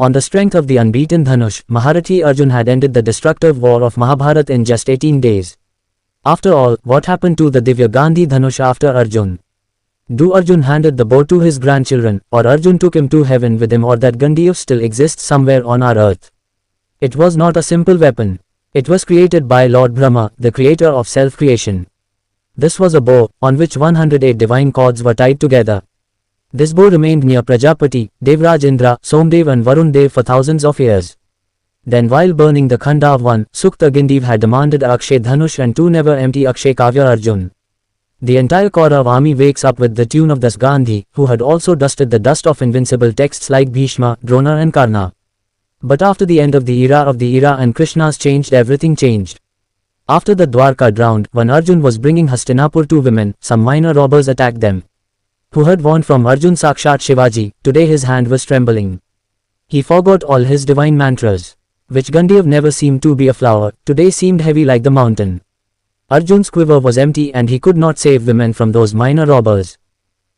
On the strength of the unbeaten Dhanush, Maharathi Arjun had ended the destructive war of Mahabharat in just 18 days. After all, what happened to the Divya Gandhi Dhanush after Arjun? Do Arjun handed the bow to his grandchildren, or Arjun took him to heaven with him, or that Gandiv still exists somewhere on our earth? It was not a simple weapon. It was created by Lord Brahma, the creator of self-creation. This was a bow, on which 108 divine cords were tied together. This bow remained near Prajapati, Devraj Indra, Somdev and Varun Dev for thousands of years. Then while burning the Khandav one, Sukta Gandiv had demanded Akshay Dhanush and two never empty Akshay Kavya Arjun. The entire Kaurav army wakes up with the tune of Das Gandhi, who had also dusted the dust of invincible texts like Bhishma, Drona and Karna. But after the end of the era and Krishna's changed, everything changed. After the Dwarka drowned, when Arjun was bringing Hastinapur to women, some minor robbers attacked them. Who had warned from Arjun Sakshat Shivaji, today his hand was trembling. He forgot all his divine mantras, which Gandiv never seemed to be a flower, today seemed heavy like the mountain. Arjun's quiver was empty and he could not save women from those minor robbers.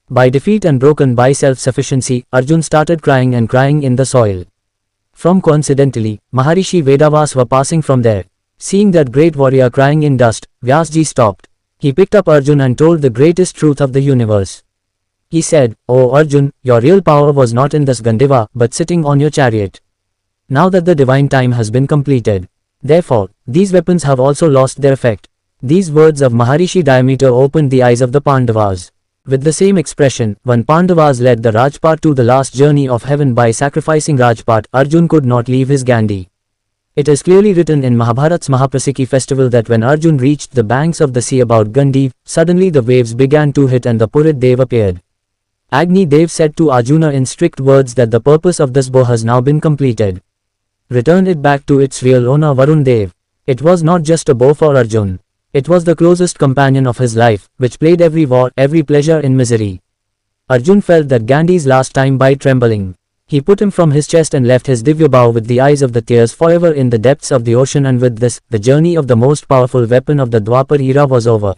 By defeat and broken by self-sufficiency, Arjun started crying and crying in the soil. From coincidentally, Maharishi Vedavas were passing from there. Seeing that great warrior crying in dust, Vyasji stopped. He picked up Arjun and told the greatest truth of the universe. He said, "O Arjun, your real power was not in this Gandiva, but sitting on your chariot. Now that the divine time has been completed, therefore, these weapons have also lost their effect." These words of Maharishi Dyameter opened the eyes of the Pandavas. With the same expression, when Pandavas led the Rajpat to the last journey of heaven by sacrificing Rajpat, Arjun could not leave his Gandhi. It is clearly written in Mahabharat's Mahaprasiki festival that when Arjun reached the banks of the sea about Gandiv, suddenly the waves began to hit and the Purit Dev appeared. Agni Dev said to Arjuna in strict words that the purpose of this bow has now been completed. Return it back to its real owner Varun Dev. It was not just a bow for Arjun. It was the closest companion of his life, which played every war, every pleasure in misery. Arjun felt that Gandhi's last time by trembling. He put him from his chest and left his Divya bow with the eyes of the tears forever in the depths of the ocean, and with this, the journey of the most powerful weapon of the Dwapar era was over.